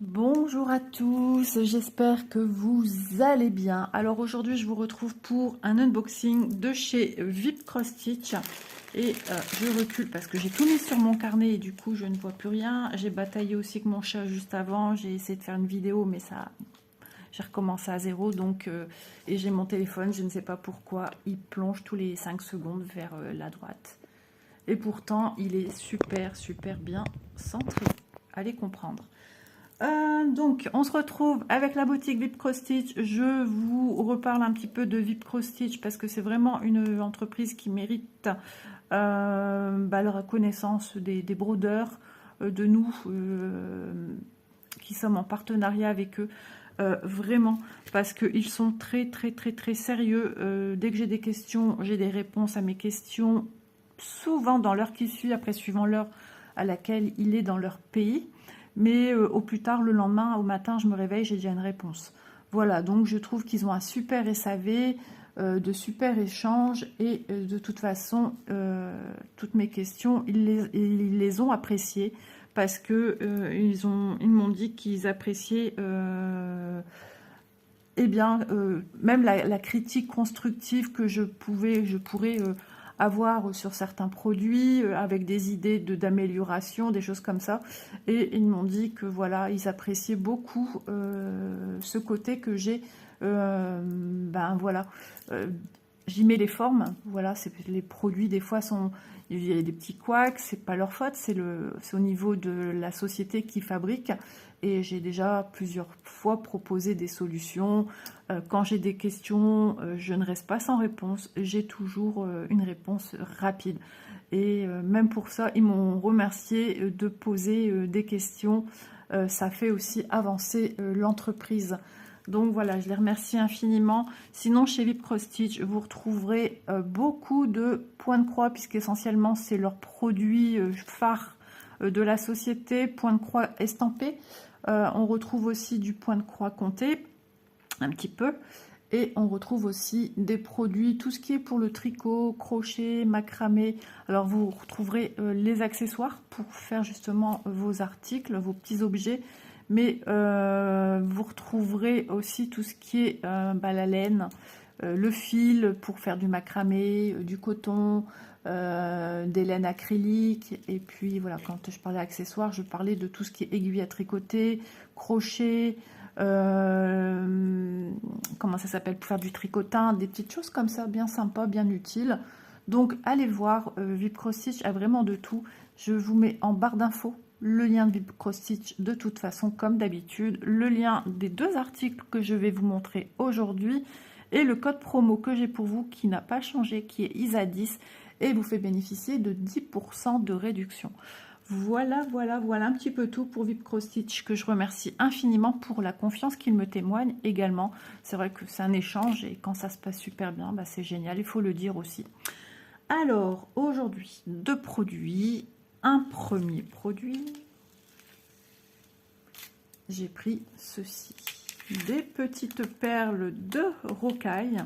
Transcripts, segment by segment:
Bonjour à tous, j'espère que vous allez bien. Alors aujourd'hui je vous retrouve pour un unboxing de chez VIP Cross Stitch. Et je recule parce que j'ai tout mis sur mon carnet et du coup je ne vois plus rien. J'ai bataillé aussi avec mon chat juste avant, j'ai essayé de faire une vidéo mais ça, j'ai recommencé à zéro. Donc, et j'ai mon téléphone, je ne sais pas pourquoi, il plonge tous les 5 secondes vers la droite. Et pourtant il est super bien centré, allez comprendre. Donc, on se retrouve avec la boutique VIP Cross Stitch. Je vous reparle un petit peu de VIP Cross Stitch parce que c'est vraiment une entreprise qui mérite la reconnaissance des brodeurs, de nous qui sommes en partenariat avec eux. Vraiment, parce qu'ils sont très sérieux. Dès que j'ai des questions, j'ai des réponses à mes questions, souvent dans l'heure qui suit, après suivant l'heure à laquelle il est dans leur pays. Mais au plus tard, le lendemain, au matin, je me réveille, j'ai déjà une réponse. Voilà, donc je trouve qu'ils ont un super SAV, de super échanges, et de toute façon, toutes mes questions, ils les ont appréciées, parce que ils m'ont dit qu'ils appréciaient eh bien, même la critique constructive que je pourrais avoir sur certains produits, avec des idées d'amélioration, des choses comme ça. Et ils m'ont dit que voilà, ils appréciaient beaucoup ce côté que j'ai. Ben voilà, j'y mets les formes. Voilà, les produits des fois sont, il y a des petits couacs, c'est pas leur faute, c'est au niveau de la société qui fabrique. Et j'ai déjà plusieurs fois proposé des solutions. Quand j'ai des questions, je ne reste pas sans réponse. J'ai toujours une réponse rapide. Et même pour ça, ils m'ont remercié de poser des questions. Ça fait aussi avancer l'entreprise. Donc voilà, je les remercie infiniment. Sinon, chez VIP Cross Stitch, vous retrouverez beaucoup de points de croix, puisqu'essentiellement, c'est leur produit phare de la société, point de croix estampé. On retrouve aussi du point de croix compté, un petit peu. Et on retrouve aussi des produits, tout ce qui est pour le tricot, crochet, macramé. Alors vous retrouverez les accessoires pour faire justement vos articles, vos petits objets. Mais vous retrouverez aussi tout ce qui est la laine, le fil pour faire du macramé, du coton, des laines acryliques. Et puis voilà, quand je parlais accessoires, je parlais de tout ce qui est aiguille à tricoter, crochet, comment ça s'appelle, pour faire du tricotin, des petites choses comme ça, bien sympa, bien utiles. Donc allez voir, VIP Cross Stitch a vraiment de tout. Je vous mets en barre d'infos le lien de VIP Cross Stitch de toute façon, comme d'habitude, le lien des deux articles que je vais vous montrer aujourd'hui, et le code promo que j'ai pour vous qui n'a pas changé, qui est ISA10, et vous fait bénéficier de 10% de réduction. Voilà un petit peu tout pour VIP Cross Stitch, que je remercie infiniment pour la confiance qu'ils me témoignent également. C'est vrai que c'est un échange, et quand ça se passe super bien, c'est génial, il faut le dire aussi. Alors, aujourd'hui, deux produits. Un premier produit, j'ai pris ceci, des petites perles de rocaille.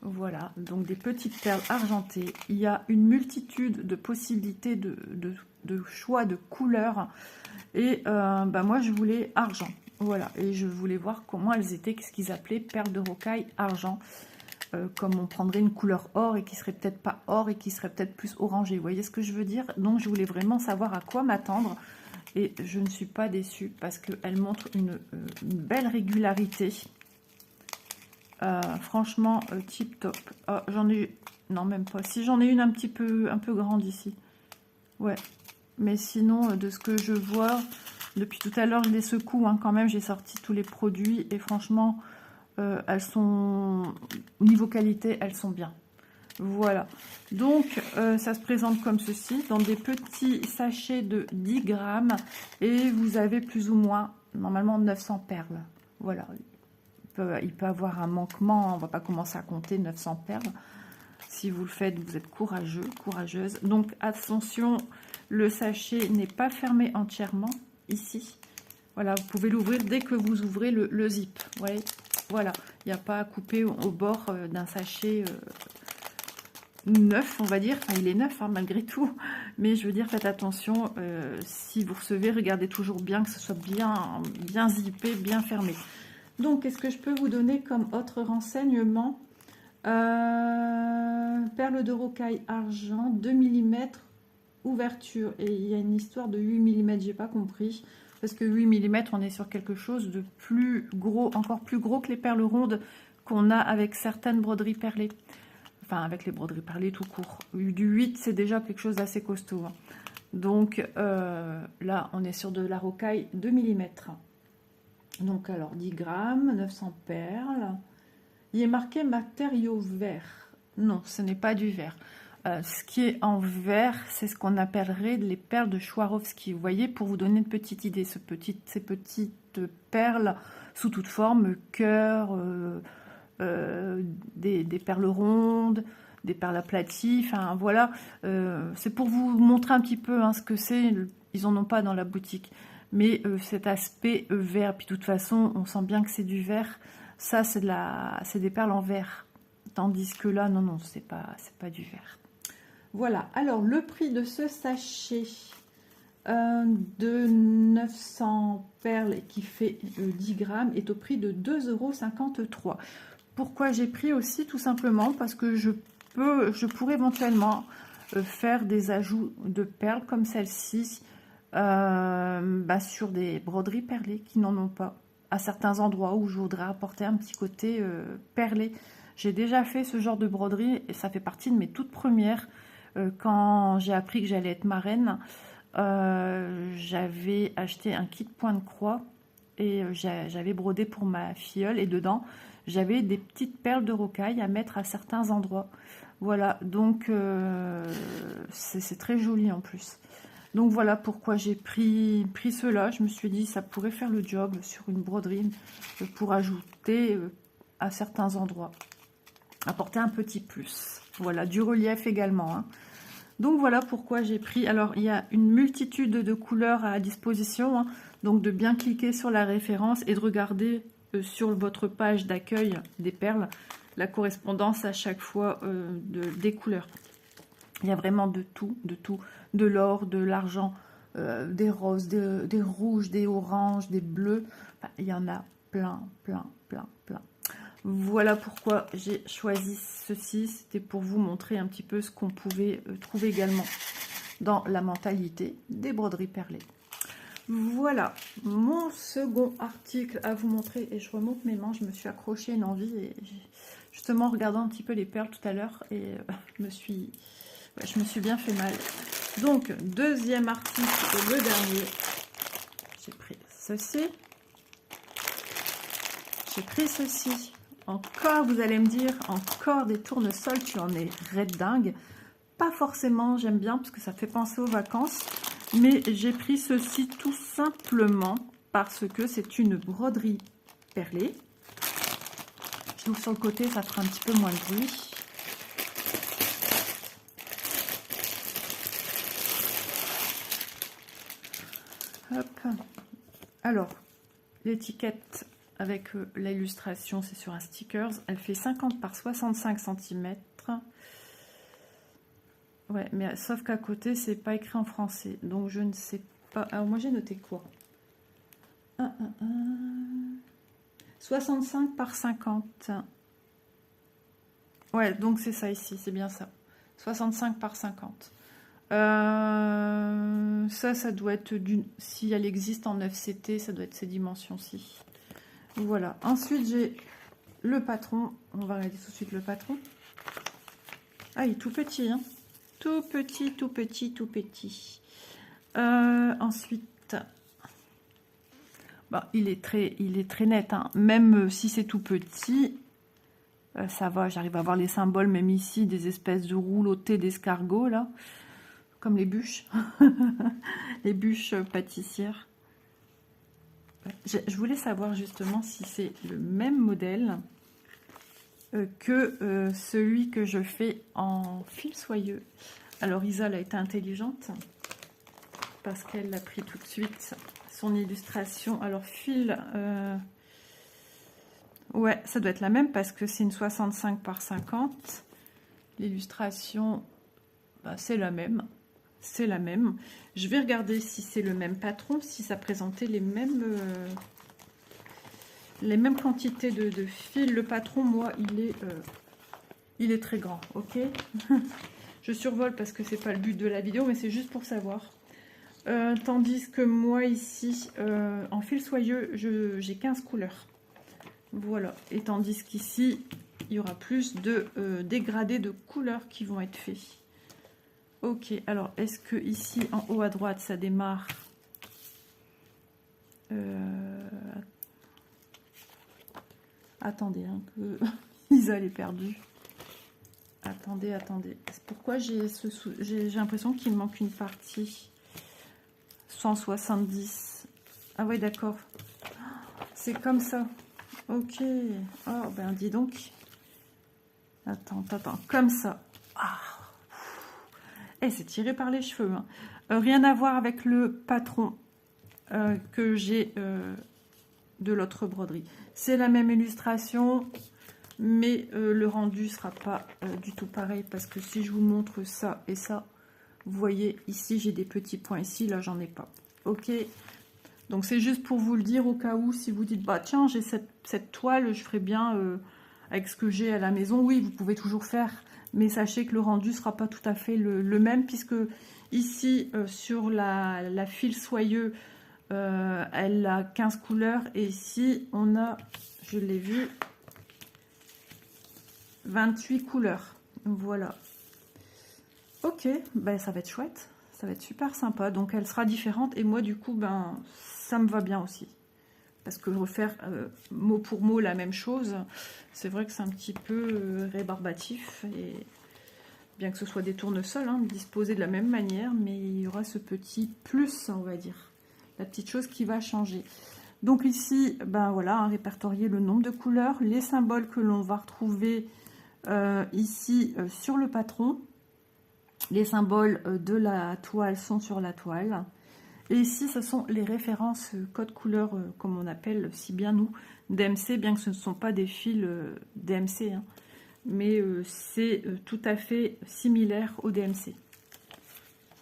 Voilà, donc des petites perles argentées. Il y a une multitude de possibilités de choix de couleurs. Et moi, je voulais argent. Voilà, et je voulais voir comment elles étaient, qu'est-ce qu'ils appelaient perles de rocaille argent. Comme on prendrait une couleur or et qui serait peut-être pas or et qui serait peut-être plus orangé. Vous voyez ce que je veux dire? Donc je voulais vraiment savoir à quoi m'attendre, et je ne suis pas déçue parce qu'elle montre une belle régularité. Franchement, tip top. Ah, j'en ai, non même pas. Si, j'en ai une un peu grande ici. Ouais, mais sinon de ce que je vois depuis tout à l'heure, je les secoue quand même. J'ai sorti tous les produits et franchement, elles sont, niveau qualité, elles sont bien. Voilà, donc ça se présente comme ceci, dans des petits sachets de 10 grammes, et vous avez plus ou moins, normalement, 900 perles. Voilà, il peut avoir un manquement, on va pas commencer à compter 900 perles. Si vous le faites, vous êtes courageux, courageuse. Donc attention, le sachet n'est pas fermé entièrement, ici. Voilà, vous pouvez l'ouvrir dès que vous ouvrez le zip. Ouais, voilà, il n'y a pas à couper au bord d'un sachet neuf, on va dire. Enfin, il est neuf, hein, malgré tout. Mais je veux dire, faites attention. Si vous recevez, regardez toujours bien que ce soit bien zippé, bien fermé. Donc, qu'est-ce que je peux vous donner comme autre renseignement? Perle de rocaille argent, 2 mm, ouverture. Et il y a une histoire de 8 mm, j'ai pas compris. Parce que 8 mm, on est sur quelque chose de plus gros, encore plus gros que les perles rondes qu'on a avec certaines broderies perlées. Enfin, avec les broderies perlées tout court. Du 8, c'est déjà quelque chose d'assez costaud. Hein. Donc, là, on est sur de la rocaille 2 mm. Donc, alors, 10 grammes, 900 perles. Il est marqué matériau vert. Non, ce n'est pas du verre. Ce qui est en vert, c'est ce qu'on appellerait les perles de Swarovski. Vous voyez, pour vous donner une petite idée, ces petites perles sous toute forme, cœur, des perles rondes, des perles aplaties, enfin voilà. C'est pour vous montrer un petit peu hein, ce que c'est. Ils n'en ont pas dans la boutique. Mais cet aspect vert, puis de toute façon, on sent bien que c'est du vert. Ça, c'est des perles en verre. Tandis que là, non, c'est pas du verre. Voilà. Alors, le prix de ce sachet de 900 perles qui fait 10 grammes est au prix de 2,53 €. Pourquoi j'ai pris aussi? Tout simplement parce que je pourrais éventuellement faire des ajouts de perles comme celle-ci sur des broderies perlées qui n'en ont pas. À certains endroits où je voudrais apporter un petit côté perlé. J'ai déjà fait ce genre de broderie et ça fait partie de mes toutes premières. Quand j'ai appris que j'allais être marraine, j'avais acheté un kit point de croix et j'avais brodé pour ma filleule et dedans j'avais des petites perles de rocaille à mettre à certains endroits. Voilà, donc c'est très joli en plus. Donc voilà pourquoi j'ai pris cela. Je me suis dit ça pourrait faire le job sur une broderie pour ajouter à certains endroits. Apporter un petit plus. Voilà, du relief également. Hein. Donc voilà pourquoi j'ai pris. Alors il y a une multitude de couleurs à disposition. Hein. Donc de bien cliquer sur la référence et de regarder sur votre page d'accueil des perles la correspondance à chaque fois des couleurs. Il y a vraiment de tout, de l'or, de l'argent, des roses, des rouges, des oranges, des bleus. Enfin, il y en a plein. Voilà pourquoi j'ai choisi ceci. C'était pour vous montrer un petit peu ce qu'on pouvait trouver également dans la mentalité des broderies perlées. Voilà mon second article à vous montrer. Et je remonte mes mains, je me suis accrochée une envie. Et justement, en regardant un petit peu les perles tout à l'heure, et je me suis bien fait mal. Donc, deuxième article, le dernier. J'ai pris ceci. Encore, vous allez me dire, encore des tournesols, tu en es red dingue. Pas forcément, j'aime bien parce que ça fait penser aux vacances. Mais j'ai pris ceci tout simplement parce que c'est une broderie perlée. Je l'ouvre sur le côté, ça fera un petit peu moins de bruit. Hop. Alors, l'étiquette avec l'illustration, c'est sur un sticker. Elle fait 50 par 65 cm. Ouais, mais sauf qu'à côté, c'est pas écrit en français. Donc, je ne sais pas. Alors, moi, j'ai noté quoi? 65 par 50. Ouais, donc c'est ça ici, c'est bien ça. 65 par 50. Ça doit être d'une... Si elle existe en 9CT, ça doit être ces dimensions-ci. Voilà. Ensuite, j'ai le patron. On va regarder tout de suite le patron. Ah, il est tout petit, hein. Tout petit. Ensuite, bah, il est très net, hein. Même si c'est tout petit, ça va, j'arrive à voir les symboles, même ici, des espèces de rouleautés d'escargots, là, comme les bûches, les bûches pâtissières. Je voulais savoir justement si c'est le même modèle que celui que je fais en fil soyeux. Alors Isa elle a été intelligente parce qu'elle a pris tout de suite son illustration. Alors fil, ouais, ça doit être la même parce que c'est une 65 par 50. L'illustration, bah, c'est la même. C'est la même. Je vais regarder si c'est le même patron, si ça présentait les mêmes quantités de fils. Le patron, moi, il est très grand, ok. Je survole parce que c'est pas le but de la vidéo, mais c'est juste pour savoir. Tandis que moi, ici, en fil soyeux, j'ai 15 couleurs. Voilà. Et tandis qu'ici, il y aura plus de dégradés de couleurs qui vont être faits. Ok, alors est-ce que ici en haut à droite ça démarre attendez, hein, que Isa elle est perdue. Attendez. Pourquoi j'ai l'impression qu'il manque une partie 170. Ah ouais, d'accord. C'est comme ça. Ok. Oh, ben dis donc. Attends. Comme ça. Ah. Et c'est tiré par les cheveux. Hein. Rien à voir avec le patron que j'ai de l'autre broderie. C'est la même illustration, mais le rendu sera pas du tout pareil, parce que si je vous montre ça et ça, vous voyez ici j'ai des petits points, ici là j'en ai pas. Ok, donc c'est juste pour vous le dire au cas où, si vous dites bah tiens j'ai cette toile, je ferai bien avec ce que j'ai à la maison. Oui, vous pouvez toujours faire, mais sachez que le rendu sera pas tout à fait le même, puisque ici sur la fil soyeux elle a 15 couleurs, et ici on a, je l'ai vu, 28 couleurs. Voilà. Ok, ben ça va être chouette, ça va être super sympa. Donc elle sera différente, et moi du coup ben ça me va bien aussi, parce que refaire mot pour mot la même chose, c'est vrai que c'est un petit peu rébarbatif, et bien que ce soit des tournesols hein, disposés de la même manière, mais il y aura ce petit plus, on va dire, la petite chose qui va changer. Donc ici ben voilà, hein, répertorier le nombre de couleurs, les symboles que l'on va retrouver ici sur le patron. Les symboles de la toile sont sur la toile. Et ici, ce sont les références code couleur, comme on appelle si bien nous, DMC, bien que ce ne sont pas des fils DMC, hein, mais c'est tout à fait similaire au DMC.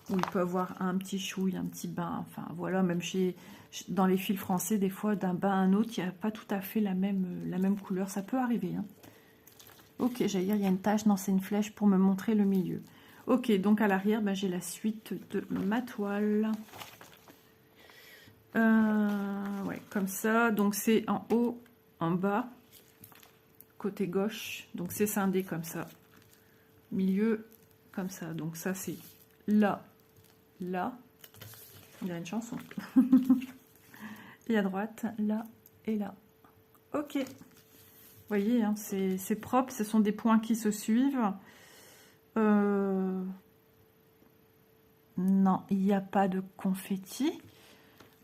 Où il peut avoir un petit chouille, un petit bain, enfin voilà, même dans les fils français, des fois, d'un bain à un autre, il n'y a pas tout à fait la même couleur, ça peut arriver. Hein. Ok, j'allais dire, il y a une tache, non, c'est une flèche pour me montrer le milieu. Ok, donc à l'arrière, ben, j'ai la suite de ma toile. Ouais, comme ça. Donc c'est en haut, en bas, côté gauche. Donc c'est scindé comme ça. Milieu, comme ça. Donc ça c'est là, là. Il y a une chanson. Et à droite, là et là. Ok. Vous voyez, hein, c'est propre. Ce sont des points qui se suivent. Non, il n'y a pas de confetti.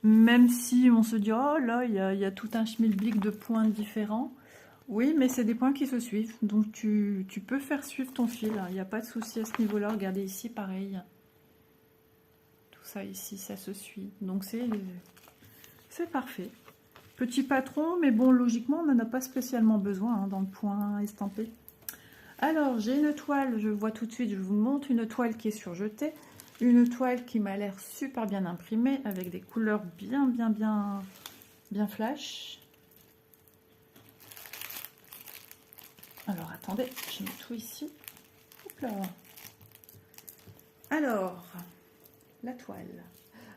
Même si on se dit, oh là, il y a tout un schmilblick de points différents. Oui, mais c'est des points qui se suivent. Donc tu peux faire suivre ton fil. Il n'y a pas de souci à ce niveau-là. Regardez ici, pareil. Tout ça ici, ça se suit. Donc c'est parfait. Petit patron, mais bon, logiquement, on n'en a pas spécialement besoin hein, dans le point estampé. Alors, j'ai une toile, je vois tout de suite, je vous montre une toile qui est surjetée. Une toile qui m'a l'air super bien imprimée, avec des couleurs bien flash. Alors, attendez, je mets tout ici. Hop là. Alors, la toile.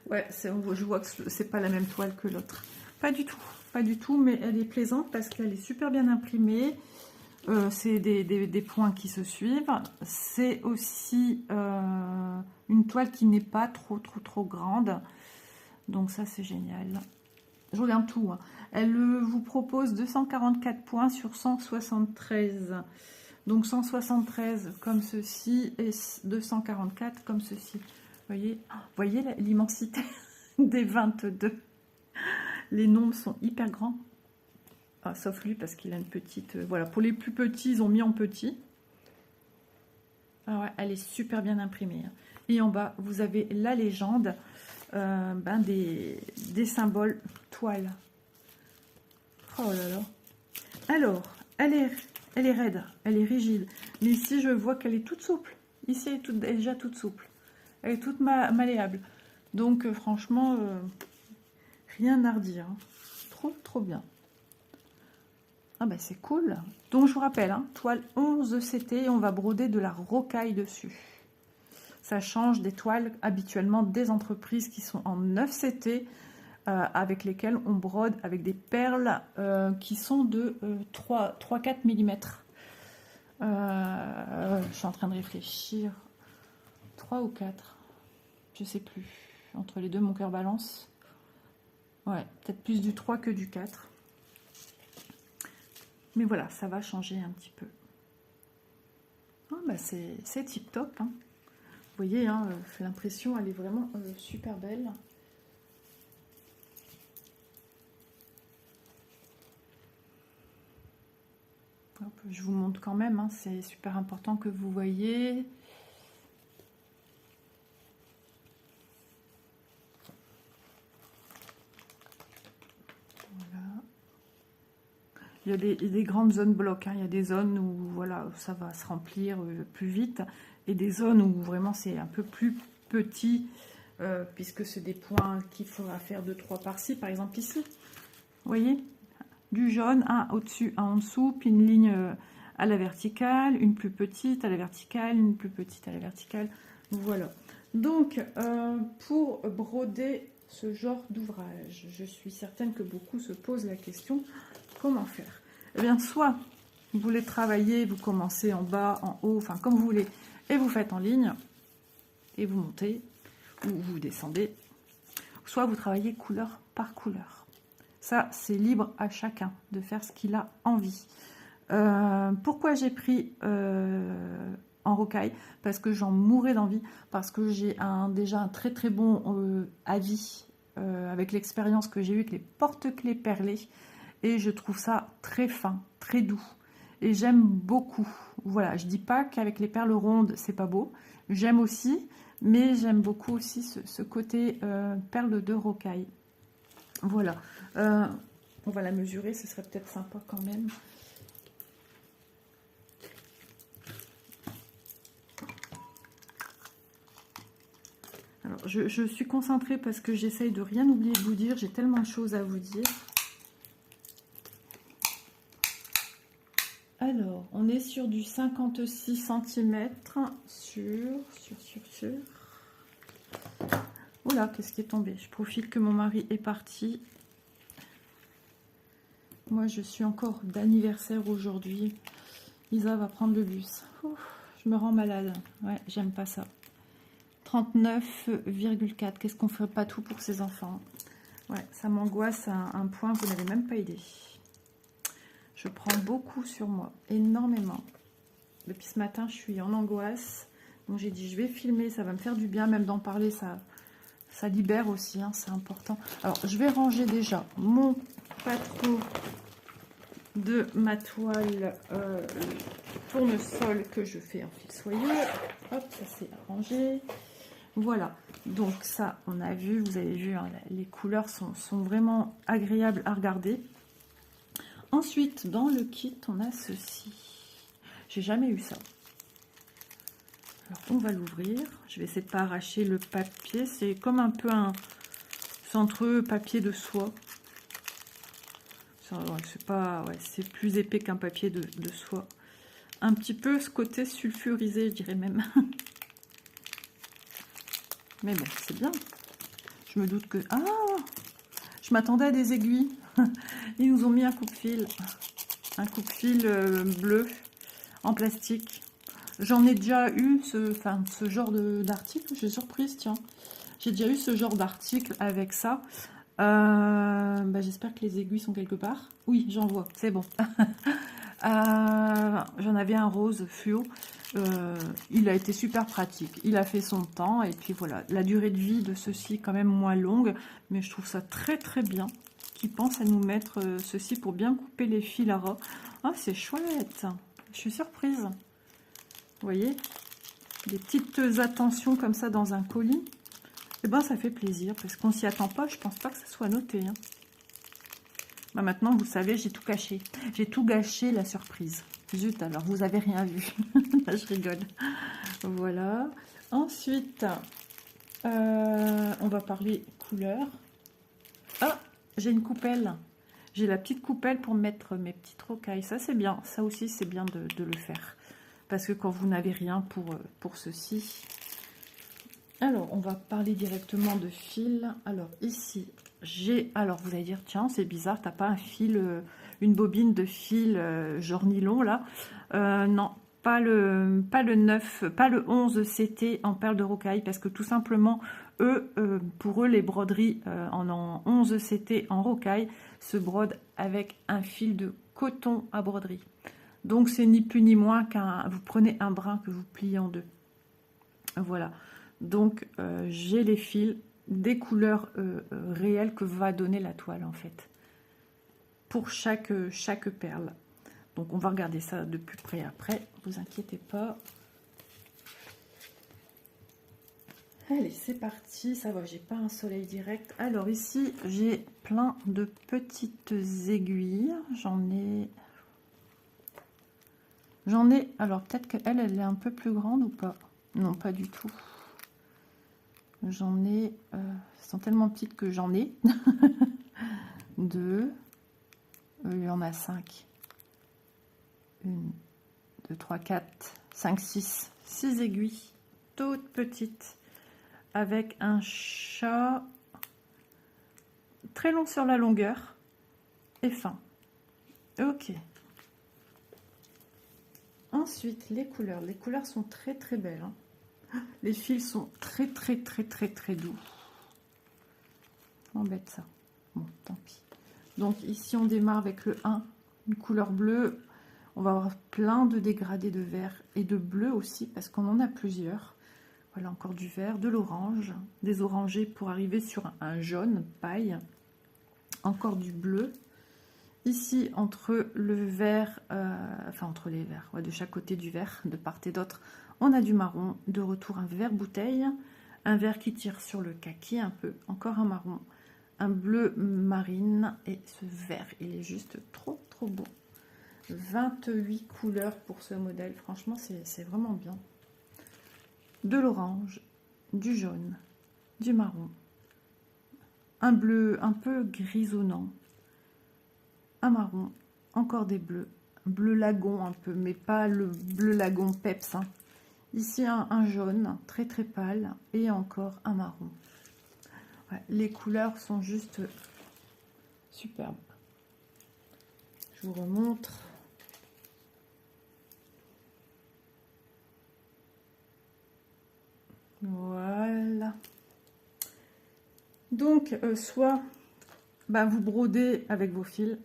Ouais, je vois que c'est pas la même toile que l'autre. Pas du tout, mais elle est plaisante parce qu'elle est super bien imprimée. C'est des points qui se suivent. C'est aussi une toile qui n'est pas trop grande. Donc ça, c'est génial. Je regarde tout. Hein. Elle vous propose 244 points sur 173. Donc 173 comme ceci et 244 comme ceci. Voyez l'immensité des 22. Les nombres sont hyper grands. Ah, sauf lui parce qu'il a une petite... voilà, pour les plus petits, ils ont mis en petit. Ah ouais, elle est super bien imprimée. Hein. Et en bas, vous avez la légende des symboles toile. Oh là là. Alors, elle Elle est raide, elle est rigide. Mais ici, je vois qu'elle est toute souple. Ici, elle est déjà toute souple. Elle est toute malléable. Donc, franchement, rien à redire. Hein. Trop bien. Ah ben, c'est cool. Donc, je vous rappelle, hein, toile 11 CT, on va broder de la rocaille dessus. Ça change des toiles habituellement des entreprises qui sont en 9 CT, avec lesquelles on brode avec des perles qui sont de 3-4 mm. Je suis en train de réfléchir. 3 ou 4, je sais plus. Entre les deux, mon cœur balance. Ouais, peut-être plus du 3 que du 4. Mais voilà, ça va changer un petit peu. Ah, bah c'est tip top. Hein. Vous voyez, hein, l'impression, elle est vraiment super belle. Hop, je vous montre quand même, hein, c'est super important que vous voyez. Voilà. Il y a des grandes zones blocs, hein. Il y a des zones où voilà, ça va se remplir plus vite, et des zones où vraiment c'est un peu plus petit, puisque c'est des points qu'il faudra faire 2-3 par-ci, par exemple ici. Vous voyez, du jaune, un au-dessus, un en dessous, puis une ligne à la verticale, une plus petite à la verticale, une plus petite à la verticale. Voilà. Donc, pour broder ce genre d'ouvrage, je suis certaine que beaucoup se posent la question, comment faire? Eh bien, soit vous voulez travailler, vous commencez en bas, en haut, enfin comme vous voulez, et vous faites en ligne, et vous montez, ou vous descendez, soit vous travaillez couleur par couleur. Ça, c'est libre à chacun de faire ce qu'il a envie. Pourquoi j'ai pris en rocaille? Parce que j'en mourais d'envie, parce que j'ai déjà un très bon avis avec l'expérience que j'ai eue avec les porte-clés perlés, et je trouve ça très fin, très doux, et j'aime beaucoup. Voilà, je dis pas qu'avec les perles rondes c'est pas beau, j'aime aussi, mais j'aime beaucoup aussi ce côté perle de rocaille. Voilà, on va la mesurer, ce serait peut-être sympa quand même. Alors, je suis concentrée parce que j'essaye de rien oublier de vous dire, j'ai tellement de choses à vous dire. Alors, on est sur du 56 cm sur... Oula, qu'est-ce qui est tombé? Je profite que mon mari est parti. Moi, je suis encore d'anniversaire aujourd'hui. Isa va prendre le bus. Ouf, je me rends malade. Ouais, j'aime pas ça. 39,4. Qu'est-ce qu'on ferait pas tout pour ses enfants? Ouais, ça m'angoisse à un point, vous n'avez même pas idée. Je prends beaucoup sur moi, énormément. Depuis ce matin, je suis en angoisse. Donc j'ai dit, je vais filmer, ça va me faire du bien, même d'en parler, ça libère aussi, hein, c'est important. Alors, je vais ranger déjà mon patron de ma toile tournesol que je fais en fil soyeux. Hop, ça c'est rangé. Voilà, donc ça, on a vu, vous avez vu, hein, les couleurs sont vraiment agréables à regarder. Ensuite, dans le kit, on a ceci. J'ai jamais eu ça. Alors, on va l'ouvrir. Je vais essayer de pas arracher le papier. C'est comme un peu un centreux papier de soie. C'est pas, ouais, c'est plus épais qu'un papier de soie. Un petit peu ce côté sulfurisé, je dirais même. Mais bon, c'est bien. Je me doute que... Ah, je m'attendais à des aiguilles. Ils nous ont mis un coupe-fil. Un coupe-fil bleu en plastique. J'en ai déjà eu ce genre d'article. J'ai surprise, tiens. J'ai déjà eu ce genre d'article avec ça. Bah, j'espère que les aiguilles sont quelque part. Oui, j'en vois, c'est bon. J'en avais un rose fluo. Il a été super pratique. Il a fait son temps. Et puis voilà, la durée de vie de ceci est quand même moins longue. Mais je trouve ça très bien qu'ils pensent à nous mettre ceci pour bien couper les fils à ras. Ah, c'est chouette. Je suis surprise. Vous voyez, des petites attentions comme ça dans un colis. Et ben ça fait plaisir parce qu'on s'y attend pas. Je pense pas que ça soit noté. Hein. Bah, maintenant, vous savez, j'ai tout caché. J'ai tout gâché la surprise. Zut, alors vous avez rien vu. Je rigole. Voilà. Ensuite, on va parler couleur. Ah, j'ai une coupelle. J'ai la petite coupelle pour mettre mes petites rocailles. Ça, c'est bien. Ça aussi, c'est bien de le faire. Parce que quand vous n'avez rien pour ceci. Alors, on va parler directement de fil. Alors, ici, j'ai... Alors, vous allez dire, tiens, c'est bizarre, t'as pas un fil, une bobine de fil genre nylon, là. Non, pas le 9, pas le 11 CT en perles de rocaille, parce que tout simplement, eux, pour eux, les broderies en 11 CT en rocaille se brodent avec un fil de coton à broderie. Donc, c'est ni plus ni moins qu'un... Vous prenez un brin que vous pliez en deux. Voilà. Donc, j'ai les fils des couleurs réelles que va donner la toile, en fait. Pour chaque perle. Donc, on va regarder ça de plus près après. Ne vous inquiétez pas. Allez, c'est parti. Ça va, j'ai pas un soleil direct. Alors, ici, j'ai plein de petites aiguilles. J'en ai... Alors, peut-être qu'elle, elle est un peu plus grande ou pas? Non, pas du tout. J'en ai, elles sont tellement petites que j'en ai. 2, il y en a 5. 1, 2, 3, 4, 5, 6. 6 aiguilles, toutes petites, avec un chat très long sur la longueur et fin. Ok. Ensuite, les couleurs. Les couleurs sont très très belles, hein. Les fils sont très doux. Embête ça. Bon, tant pis. Donc ici, on démarre avec le 1, une couleur bleue. On va avoir plein de dégradés de vert et de bleu aussi, parce qu'on en a plusieurs. Voilà, encore du vert, de l'orange, des orangés pour arriver sur un jaune paille. Encore du bleu. Ici, entre le vert, enfin entre les verts, ouais, de chaque côté du vert, de part et d'autre, on a du marron. De retour, un vert bouteille, un vert qui tire sur le kaki un peu, encore un marron, un bleu marine, et ce vert, il est juste trop beau. 28 couleurs pour ce modèle, franchement, c'est vraiment bien. De l'orange, du jaune, du marron, un bleu un peu grisonnant, un marron, encore des bleus, bleu lagon un peu, mais pas le bleu lagon peps, hein. Ici un jaune très pâle et encore un marron. Ouais, les couleurs sont juste superbes. Je vous remontre. Voilà. Donc, soit vous brodez avec vos fils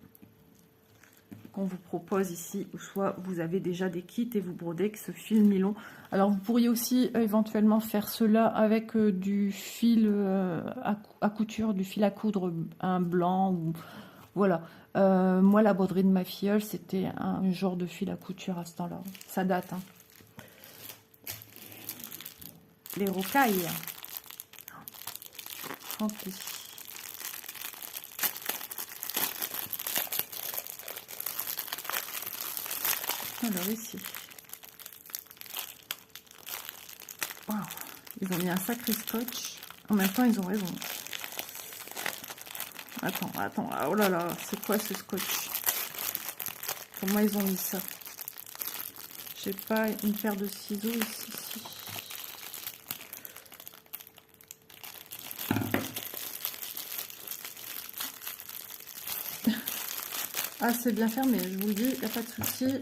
qu'on vous propose ici, ou soit vous avez déjà des kits et vous brodez avec ce fil nylon. Alors, vous pourriez aussi éventuellement faire cela avec du fil à couture, du fil à coudre, un blanc, ou voilà. Moi, la broderie de ma filleule, c'était un genre de fil à couture à ce temps-là. Ça date, hein. Les rocailles. Ok. Alors ici. Wow. Ils ont mis un sacré scotch. En même temps, ils ont raison. Attends. Oh là là, c'est quoi ce scotch? Comment ils ont mis ça? J'ai pas une paire de ciseaux ici. Ah, c'est bien fermé, je vous le dis, il n'y a pas de souci.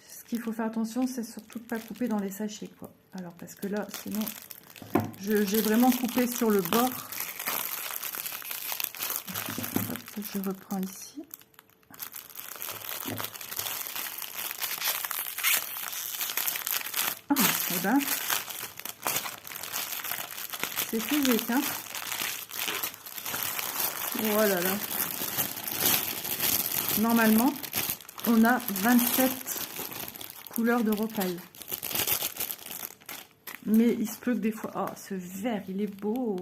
Ce qu'il faut faire attention, c'est surtout de ne pas couper dans les sachets, quoi. Alors, parce que là, sinon, j'ai vraiment coupé sur le bord. Hop, je reprends ici. Ah, eh ben, c'est physique, hein. Oh là là. Normalement, on a 27 couleurs de rocaille. Mais il se peut que des fois... Oh, ce vert, il est beau.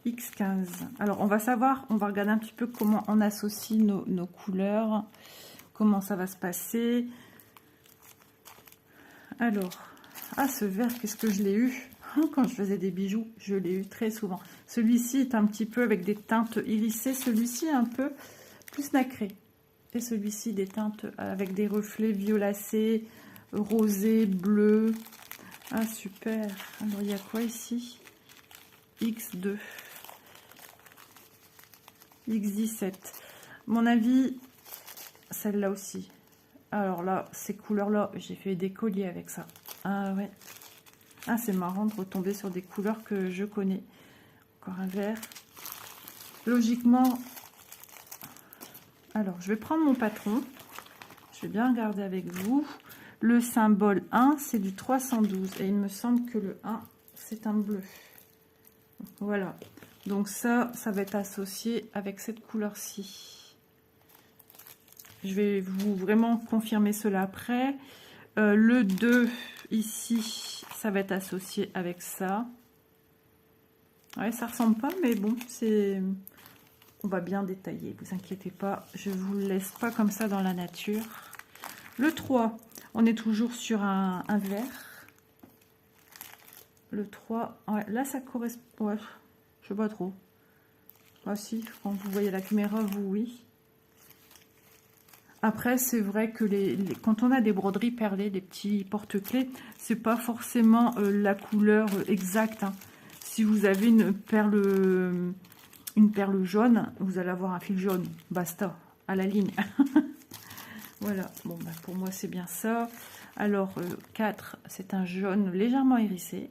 X15. Alors, on va savoir, on va regarder un petit peu comment on associe nos couleurs. comment ça va se passer. Alors, ah, ce vert, qu'est-ce que je l'ai eu quand je faisais des bijoux, je l'ai eu très souvent. Celui-ci est un petit peu avec des teintes irisées, celui-ci un peu plus nacré. Et celui-ci des teintes avec des reflets violacés, rosés, bleus. Ah, super. Alors, il y a quoi ici? X2. X17. Mon avis, celle-là aussi. Alors là, ces couleurs-là, j'ai fait des colliers avec ça. Ah ouais. Ah, c'est marrant de retomber sur des couleurs que je connais. Encore un vert. Logiquement, alors je vais prendre mon patron. Je vais bien regarder avec vous. Le symbole 1, c'est du 312. Et il me semble que le 1, c'est un bleu. Voilà. Donc ça va être associé avec cette couleur-ci. Je vais vous vraiment confirmer cela après. Le 2, ici, ça va être associé avec ça. Ouais, ça ressemble pas, mais bon, c'est... On va bien détailler, vous inquiétez pas. Je vous laisse pas comme ça dans la nature. Le 3, on est toujours sur un vert. Le 3, ouais, là ça correspond... Ouais, je sais pas trop. Ah si, quand vous voyez la caméra, vous, oui. Après, c'est vrai que quand on a des broderies perlées, des petits porte-clés, c'est pas forcément la couleur exacte. Hein. Si vous avez une perle jaune, vous allez avoir un fil jaune. Basta, à la ligne. Voilà, bon, bah, pour moi, c'est bien ça. Alors, 4, c'est un jaune légèrement hérissé.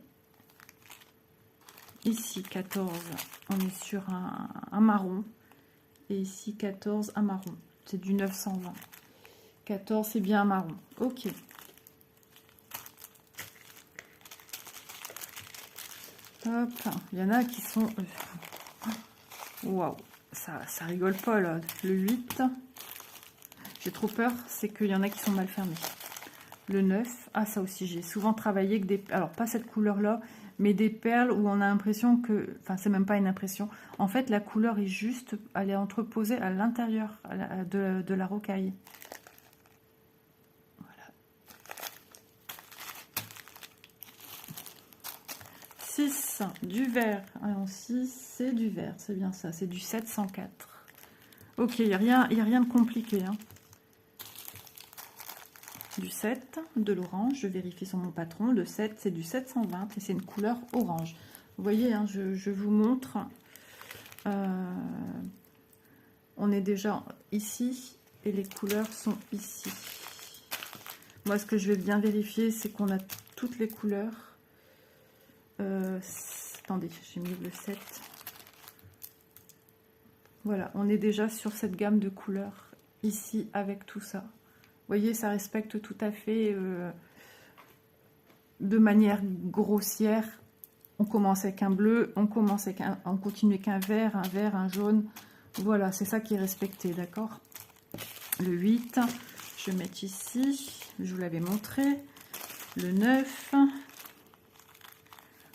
Ici, 14, on est sur un marron. Et ici, 14, un marron. C'est du 920. 14, c'est bien un marron. Ok. Hop. Il y en a qui sont... Waouh. Ça rigole pas, là. Le 8. J'ai trop peur. C'est qu'il y en a qui sont mal fermés. Le 9. Ah, ça aussi, j'ai souvent travaillé avec des... Alors, pas cette couleur-là, mais des perles où on a l'impression que... Enfin, c'est même pas une impression. En fait, la couleur est juste... Elle est entreposée à l'intérieur de la rocaille. Voilà. 6, du vert. Alors, 6, c'est du vert. C'est bien ça. C'est du 704. Ok, il n'y a rien de compliqué. Hein. Du 7, de l'orange, je vérifie sur mon patron, le 7 c'est du 720 et c'est une couleur orange. Vous voyez, hein, je vous montre, on est déjà ici et les couleurs sont ici. Moi ce que je vais bien vérifier c'est qu'on a toutes les couleurs. Attendez, j'ai mis le 7. Voilà, on est déjà sur cette gamme de couleurs ici avec tout ça. Vous voyez, ça respecte tout à fait de manière grossière. On commence avec un bleu, on continue avec un vert, un jaune. Voilà, c'est ça qui est respecté, d'accord? Le 8, je vais mettre ici, je vous l'avais montré. Le 9,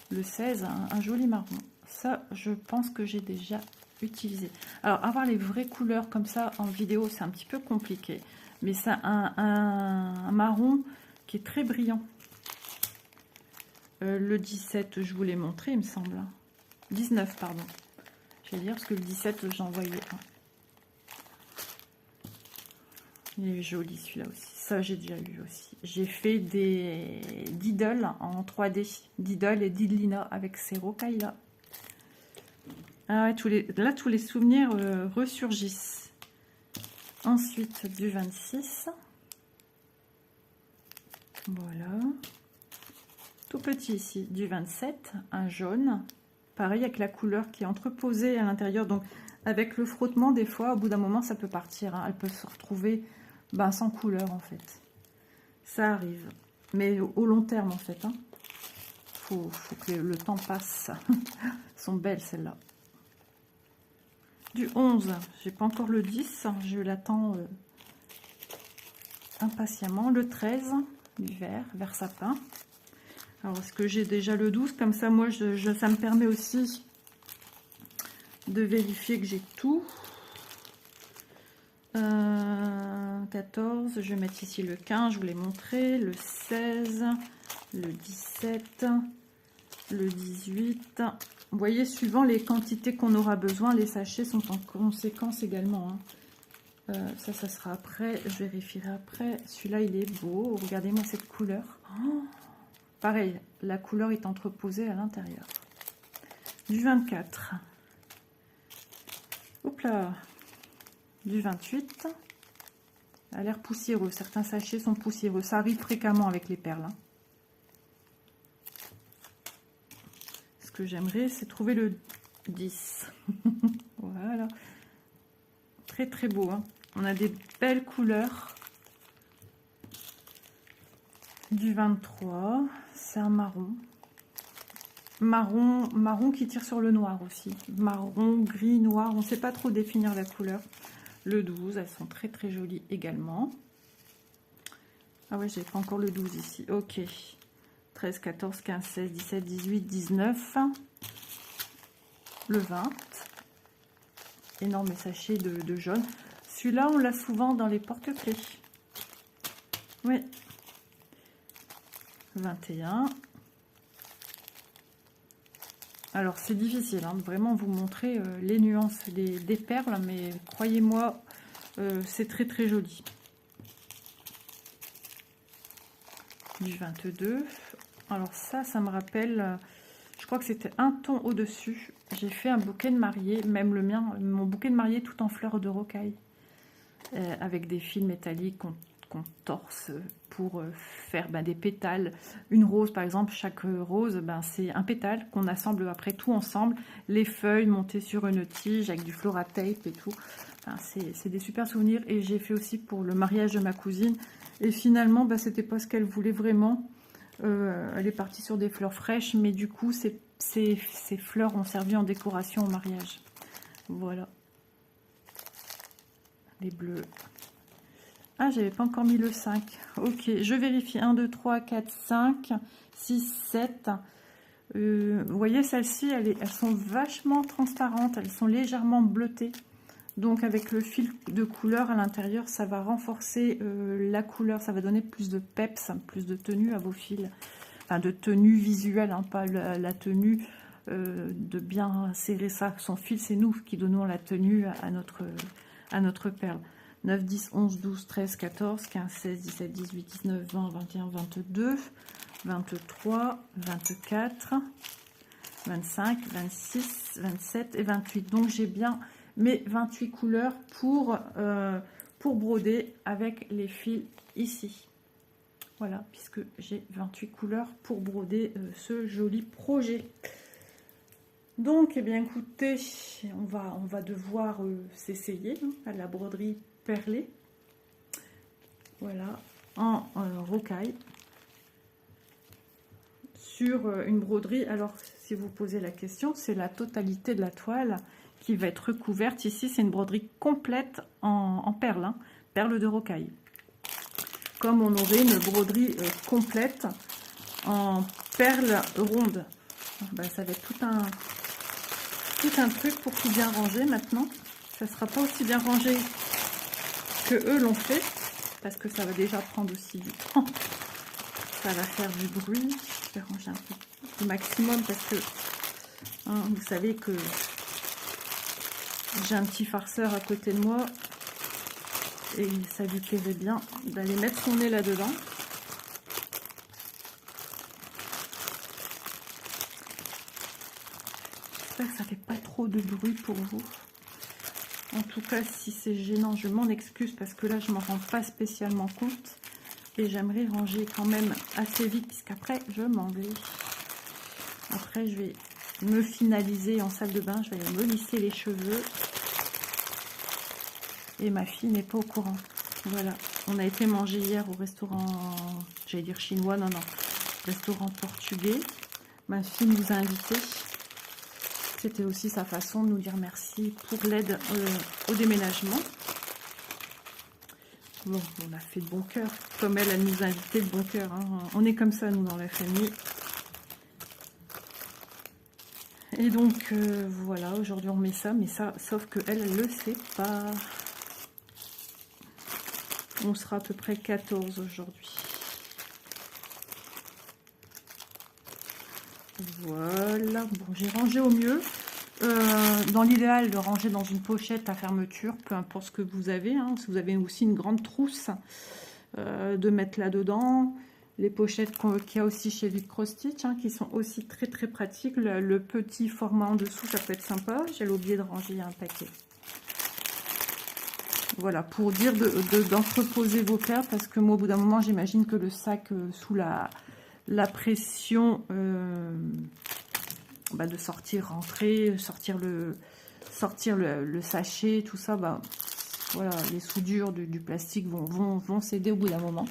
le 16, un joli marron. Ça, je pense que j'ai déjà utilisé. Alors, avoir les vraies couleurs comme ça en vidéo, c'est un petit peu compliqué. Mais c'est un marron qui est très brillant. Le 17, je vous l'ai montré, il me semble. 19, pardon. Je vais dire parce que le 17, j'en voyais un. Il est joli celui-là aussi. Ça, j'ai déjà eu aussi. J'ai fait des Diddle en 3D. Diddle et Diddlina avec ces rocailles-là. Ah ouais, là, tous les souvenirs ressurgissent. Ensuite, du 26. Voilà. Tout petit ici, du 27, un jaune. Pareil avec la couleur qui est entreposée à l'intérieur. Donc, avec le frottement, des fois, au bout d'un moment, ça peut partir. Hein. Elle peut se retrouver sans couleur, en fait. Ça arrive. Mais au long terme, en fait. Hein. Faut que le temps passe. Elles sont belles, celles-là. Du 11, j'ai pas encore le 10, je l'attends impatiemment. Le 13, du vert sapin. Alors, est-ce que j'ai déjà le 12? Comme ça, moi, ça me permet aussi de vérifier que j'ai tout. Le 14, je vais mettre ici le 15, je vous l'ai montré, le 16, le 17, le 18. Vous voyez, suivant les quantités qu'on aura besoin, les sachets sont en conséquence également. Hein. Ça sera après, je vérifierai après. Celui-là, il est beau. Regardez-moi cette couleur. Oh, pareil, la couleur est entreposée à l'intérieur. Du 24. Hop là. Du 28. A l'air poussiéreux. Certains sachets sont poussiéreux. Ça arrive fréquemment avec les perles. Hein. Ce que j'aimerais, c'est trouver le 10. Voilà. Très très beau. Hein. On a des belles couleurs. Du 23. C'est un marron. Marron qui tire sur le noir aussi. Marron, gris, noir. On ne sait pas trop définir la couleur. Le 12. Elles sont très très jolies également. Ah ouais, j'ai pas encore le 12 ici. Ok. 13, 14, 15, 16, 17, 18, 19. Le 20. Énorme sachet de jaune. Celui-là, on l'a souvent dans les porte-clés. Oui. 21. Alors, c'est difficile, hein, de vraiment vous montrer les nuances des perles, mais croyez-moi, c'est très très joli. Du 22. Alors ça me rappelle, je crois que c'était un ton au-dessus. J'ai fait un bouquet de mariée, même le mien, mon bouquet de mariée tout en fleurs de rocaille, avec des fils métalliques qu'on torse pour faire des pétales. Une rose par exemple, chaque rose, c'est un pétale qu'on assemble après tout ensemble. Les feuilles montées sur une tige avec du floratape et tout. Enfin, c'est des super souvenirs. Et j'ai fait aussi pour le mariage de ma cousine. Et finalement, c'était pas ce qu'elle voulait vraiment. Elle est partie sur des fleurs fraîches, mais du coup, ces fleurs ont servi en décoration au mariage. Voilà. Les bleus. Ah, j'avais pas encore mis le 5. Ok, je vérifie. 1, 2, 3, 4, 5, 6, 7. Vous voyez, celles-ci, elles sont vachement transparentes. Elles sont légèrement bleutées. Donc, avec le fil de couleur à l'intérieur, ça va renforcer la couleur. Ça va donner plus de peps, plus de tenue à vos fils. Enfin, de tenue visuelle, hein, pas la tenue de bien serrer ça. Son fil, c'est nous qui donnons la tenue à notre perle. 9, 10, 11, 12, 13, 14, 15, 16, 17, 18, 19, 20, 21, 22, 23, 24, 25, 26, 27 et 28. Donc, j'ai bien mes 28 couleurs pour broder avec les fils ici. Voilà, puisque j'ai 28 couleurs pour broder ce joli projet. Donc, eh bien, écoutez, on va devoir s'essayer à la broderie perlée. Voilà, en rocaille. Sur une broderie, alors, si vous posez la question, c'est la totalité de la toile qui va être recouverte. Ici, c'est une broderie complète en perles, hein, perles de rocaille. Comme on aurait une broderie complète en perles rondes. Ça va être tout un truc pour tout bien ranger maintenant. Ça ne sera pas aussi bien rangé que eux l'ont fait, parce que ça va déjà prendre aussi du temps. Ça va faire du bruit. Je vais ranger un peu au maximum parce que vous savez que j'ai un petit farceur à côté de moi et ça lui plairait bien d'aller mettre son nez là-dedans. J'espère que ça fait pas trop de bruit pour vous. En tout cas, si c'est gênant, je m'en excuse parce que là, je m'en rends pas spécialement compte. Et j'aimerais ranger quand même assez vite puisqu'après, je m'en vais. Après, je vais me finaliser en salle de bain. Je vais aller me lisser les cheveux. Et ma fille n'est pas au courant. Voilà. On a été manger hier au restaurant, j'allais dire chinois, non, restaurant portugais. Ma fille nous a invités. C'était aussi sa façon de nous dire merci pour l'aide au déménagement. Bon, on a fait de bon cœur. Comme elle nous a invités de bon cœur. Hein. On est comme ça, nous, dans la famille. Et donc, voilà, aujourd'hui, on met ça. Mais ça, sauf qu'elle, elle ne le sait pas. On sera à peu près 14 aujourd'hui. Voilà, bon, j'ai rangé au mieux. Dans l'idéal, de ranger dans une pochette à fermeture, peu importe ce que vous avez. Hein, si vous avez aussi une grande trousse, de mettre là-dedans. Les pochettes qu'il y a aussi chez Vip Cross Stitch, hein, qui sont aussi très très pratiques. Le petit format en dessous, ça peut être sympa. J'avais oublié de ranger un paquet. Voilà, pour dire d'entreposer vos perles, parce que moi, au bout d'un moment, j'imagine que le sac, sous la pression de sortir, rentrer, sortir le sachet, tout ça, voilà, les soudures du plastique vont céder au bout d'un moment.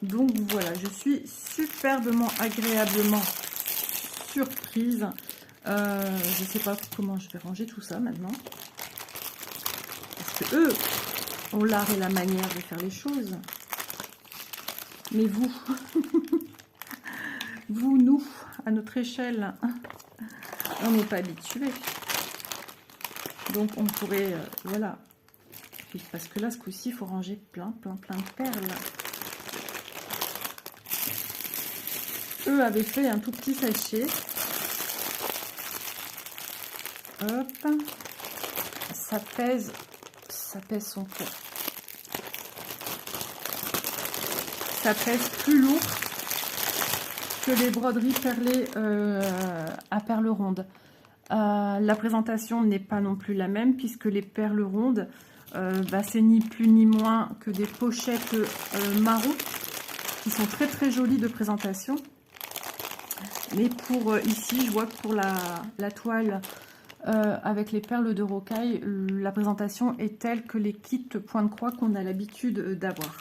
Donc voilà, je suis superbement, agréablement surprise. Je ne sais pas comment je vais ranger tout ça maintenant. Parce que eux ont l'art et la manière de faire les choses. Mais vous, vous, nous, à notre échelle, on n'est pas habitués. Donc on pourrait, voilà. Parce que là, ce coup-ci, il faut ranger plein de perles. Eux avaient fait un tout petit sachet. Hop. Ça pèse son poids. Ça pèse plus lourd que les broderies perlées à perles rondes. La présentation n'est pas non plus la même, puisque les perles rondes, c'est ni plus ni moins que des pochettes marron, qui sont très très jolies de présentation. Mais pour ici, je vois que pour la toile avec les perles de rocaille, la présentation est telle que les kits point de croix qu'on a l'habitude d'avoir.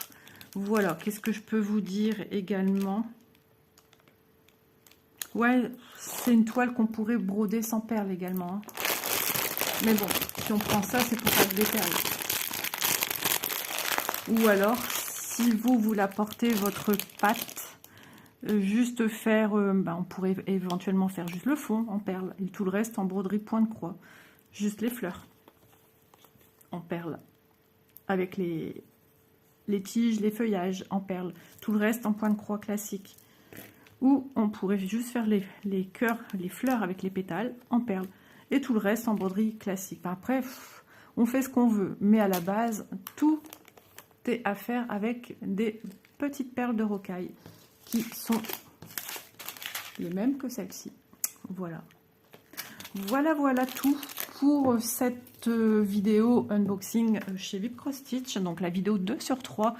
Voilà, qu'est-ce que je peux vous dire également? Ouais, c'est une toile qu'on pourrait broder sans perles également. Hein. Mais bon, si on prend ça, c'est pour faire des perles. Ou alors, si vous la portez votre pâte, juste faire, on pourrait éventuellement faire juste le fond en perles et tout le reste en broderie point de croix. Juste les fleurs en perles. Avec les tiges, les feuillages en perles. Tout le reste en point de croix classique. Ou on pourrait juste faire les cœurs, les fleurs avec les pétales en perles. Et tout le reste en broderie classique. Après, on fait ce qu'on veut. Mais à la base, tout est à faire avec des petites perles de rocaille qui sont les mêmes que celle-ci. Voilà. Voilà tout pour cette vidéo unboxing chez Vip Cross Stitch. Donc la vidéo 2 sur 3.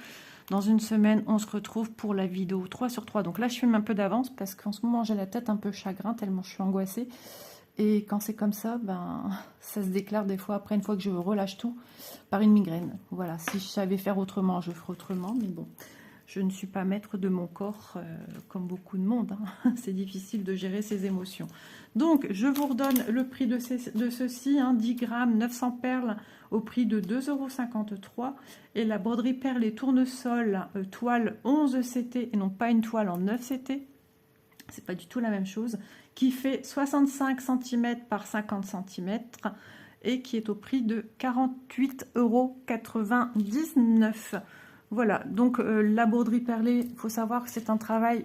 Dans une semaine, on se retrouve pour la vidéo 3 sur 3. Donc là, je filme un peu d'avance parce qu'en ce moment, j'ai la tête un peu chagrin tellement je suis angoissée. Et quand c'est comme ça, ça se déclare des fois, après une fois que je relâche tout, par une migraine. Voilà, si je savais faire autrement, je ferais autrement. Mais bon, je ne suis pas maître de mon corps comme beaucoup de monde. Hein. C'est difficile de gérer ses émotions. Donc, je vous redonne le prix de ceci. 10 grammes, 900 perles au prix de 2,53 €. Et la broderie perles et tournesol toile 11 CT et non pas une toile en 9 CT. C'est pas du tout la même chose. Qui fait 65 cm par 50 cm et qui est au prix de 48,99 €. Voilà, donc la broderie perlée, il faut savoir que c'est un travail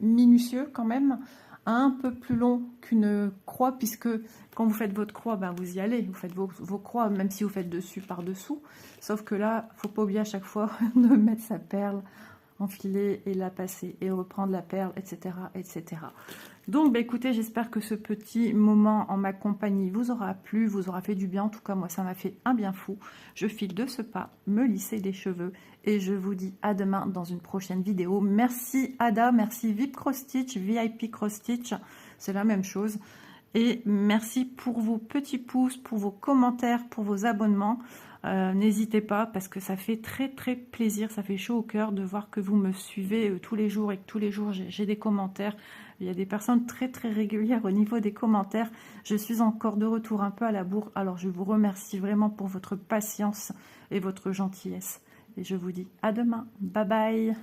minutieux quand même, un peu plus long qu'une croix, puisque quand vous faites votre croix, vous y allez, vous faites vos croix, même si vous faites dessus par dessous, sauf que là, il ne faut pas oublier à chaque fois de mettre sa perle, enfiler et la passer, et reprendre la perle, etc. etc. Donc, écoutez, j'espère que ce petit moment en ma compagnie vous aura plu, vous aura fait du bien. En tout cas, moi, ça m'a fait un bien fou. Je file de ce pas, me lisser les cheveux. Et je vous dis à demain dans une prochaine vidéo. Merci Ada, merci Vip Cross Stitch, VIP Cross Stitch. C'est la même chose. Et merci pour vos petits pouces, pour vos commentaires, pour vos abonnements. N'hésitez pas parce que ça fait très très plaisir, ça fait chaud au cœur de voir que vous me suivez tous les jours et que tous les jours j'ai des commentaires. Il y a des personnes très très régulières au niveau des commentaires. Je suis encore de retour un peu à la bourre, alors je vous remercie vraiment pour votre patience et votre gentillesse. Et je vous dis à demain, bye bye.